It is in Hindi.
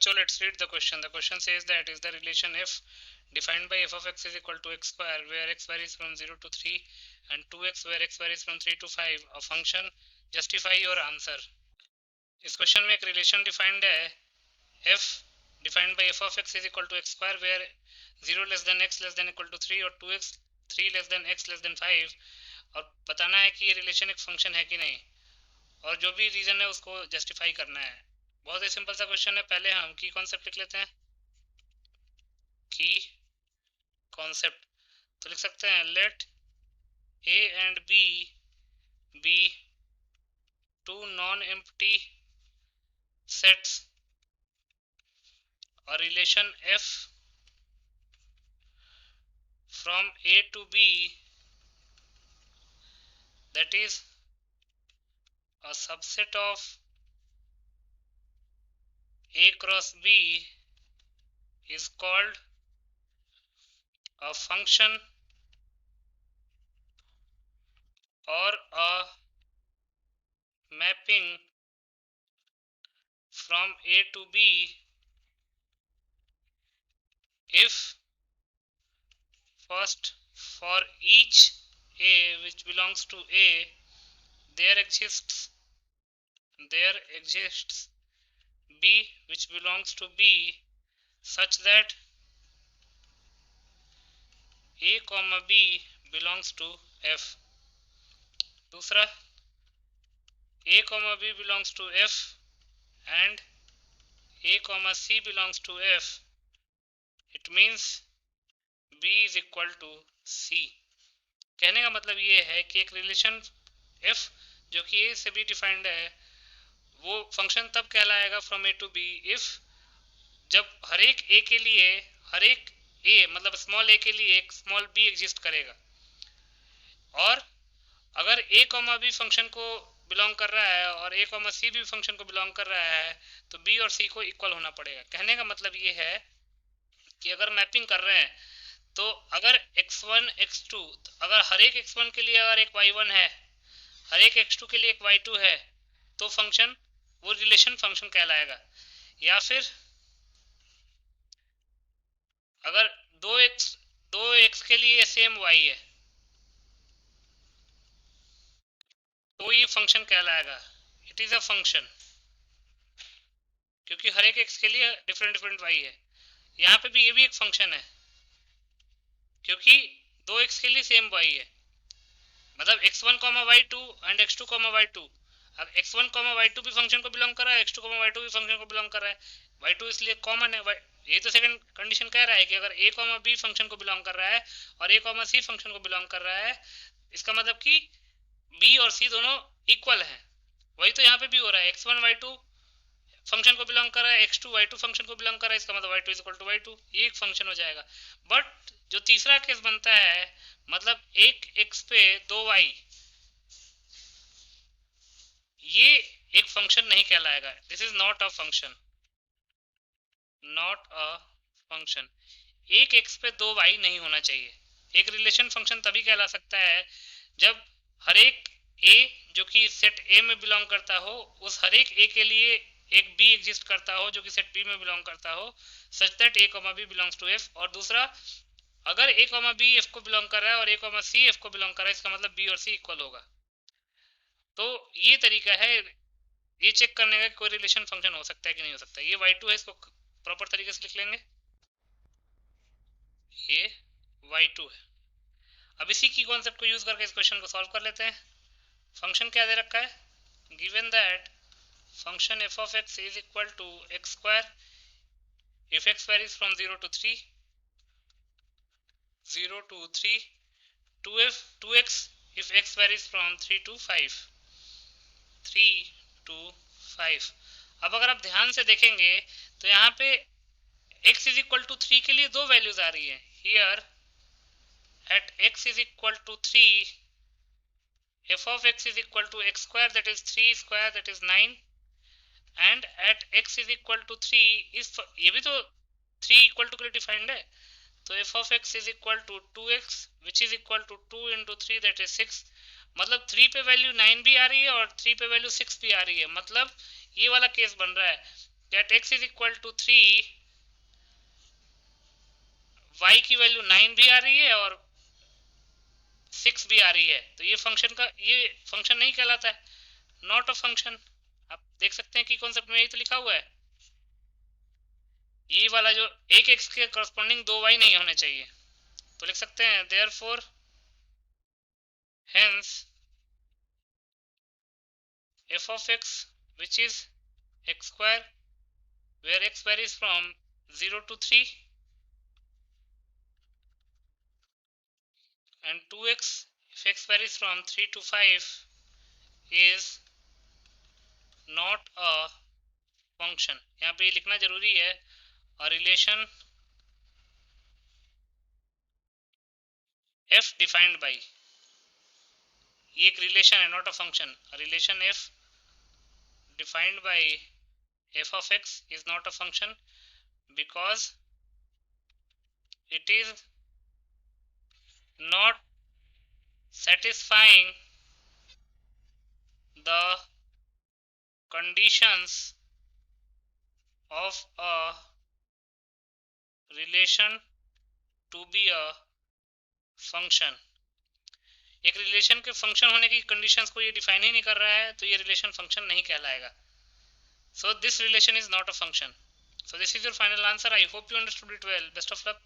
बच्चों, let's read the question. The question says that is the relation f defined by f of x is equal to x square where x varies from 0 to 3 and 2x where x varies from 3 to 5 a function. Justify your answer. इस क्वेश्चन में एक रिलेशन डिफाइंड है f defined by f of x is equal to x square where 0 less than x less than equal to 3 और 2x 3 less than x less than 5 और बताना है कि ये रिलेशन एक फंक्शन है कि नहीं और जो भी रीजन है उसको जस्टिफाई करना है। बहुत ही सिंपल सा क्वेश्चन है। पहले हम की कॉन्सेप्ट लिख लेते हैं। की कॉन्सेप्ट तो लिख सकते हैं let a and b be two non empty sets और relation f from a to b that is a subset of a cross b is called a function or a mapping from a to b if first for each a which belongs to a there exists b which belongs to b such that a comma b belongs to f. दूसरा a comma b belongs to f and a comma c belongs to f, it means b is equal to c. कहने का मतलब ये है कि एक रिलेशन f जो कि a से b डिफाइंड है वो फंक्शन तब कहलाएगा from A to B if जब हर एक a के लिए हर एक a मतलब स्मॉल a के लिए एक स्मॉल b एग्जिस्ट करेगा और अगर a कॉमा b फंक्शन को बिलोंग कर रहा है और a कॉमा c भी फंक्शन को बिलोंग कर रहा है तो b और c को इक्वल होना पड़ेगा। कहने का मतलब ये है कि अगर मैपिंग कर रहे हैं तो अगर x1 x2 अगर हर एक x1 के लिए अगर एक y1 है हर एक x2 के लिए एक y2 है तो फंक्शन वो रिलेशन फंक्शन कहलाएगा। या फिर अगर 2x के लिए सेम y है तो ये फंक्शन कहलाएगा। इट इज अ फंक्शन क्योंकि हर एक x के लिए डिफरेंट डिफरेंट y है। यहाँ पे भी ये भी एक फंक्शन है क्योंकि 2x के लिए सेम y है मतलब x1 y2 and x2 y2। अब x1 y2 भी फंक्शन को बिलोंग कर रहा है x2 y2 भी फंक्शन को बिलोंग कर रहा है y2 इसलिए कॉमन है। ये तो सेकंड कंडीशन कह रहा है कि अगर a b फंक्शन को बिलोंग कर रहा है और a c फंक्शन को बिलोंग कर रहा है इसका मतलब कि b और c दोनों इक्वल हैं। वही तो यहाँ पे भी हो रहा है x1 y2 फंक्शन को बिलोंग कर रहा है x2 y2 फंक्शन को बिलोंग कर रहा है इसका मतलब y2 इक्वल टू y2 ये एक फंक्शन हो जाएगा। बट जो तीसरा केस बनता है मतलब एक x पे 2y ये एक फंक्शन नहीं कहलाएगा। This is not a function, not a function. एक x पे 2y नहीं होना चाहिए। एक रिलेशन फंक्शन तभी कहला सकता है जब हर एक a जो कि सेट a में बिलोंग करता हो उस हर एक a के लिए एक b एग्जिस्ट करता हो जो कि सेट b में बिलोंग करता हो such that a b belongs to f। और दूसरा अगर a b f को बिलोंग कर रहा है और a c f को बिलोंग कर रहा है इसका मतलब b और c इक्वल होगा। तो ये तरीका है ये चेक करने का कोई रिलेशन फंक्शन हो सकता है कि नहीं हो सकता। ये y2 है इसको प्रॉपर तरीके से लिख लेंगे ये y2 है। अब इसी की कॉन्सेप्ट को यूज करके इस क्वेश्चन को सॉल्व कर लेते हैं। फंक्शन क्या दे रखा है given that function f of x is equal to x square if x varies from 0 to 3 2x if x varies from 3 to 5 3 to 5। अब अगर आप ध्यान से देखेंगे तो यहाँ पे x is equal to 3 के लिए दो वैल्यूज आ रही है। here at x is equal to 3 f of x is equal to x square that is 3 square that is 9 and at x is equal to 3 इस ये भी तो 3 इक्वल टू के लिए डिफाइंड है तो f of x is equal to 2x which is equal to 2 into 3 that is 6। मतलब 3 पे वैल्यू 9 भी आ रही है और 3 पे वैल्यू 6 भी आ रही है। मतलब ये वाला केस बन रहा है get x is equal to 3, y की वैल्यू 9 भी आ रही है और 6 भी आ रही है, तो ये फंक्शन नहीं कहलाता है, नॉट अ फंक्शन। आप देख सकते हैं कि कॉन्सेप्ट में यही तो लिखा हुआ है, ये वाला जो एक x के करस्पॉन्डिंग 2y नहीं होने चाहिए। तो लिख सकते हैं therefore hence f of x which is x square where x varies from 0 to 3 and 2x if x varies from 3 to 5 is not a function। यहाँ पे लिखना जरूरी है, और रिलेशन f डिफाइंड बाई, ये एक रिलेशन है not a function. Relation f defined by f of x is not a function because it is not satisfying the conditions of a relation to be a function। एक रिलेशन के फंक्शन होने की कंडीशंस को ये डिफाइन ही नहीं कर रहा है, तो ये रिलेशन फंक्शन नहीं कहलाएगा। So this relation is not a function. So this is your final answer. I hope you understood it well. Best of luck.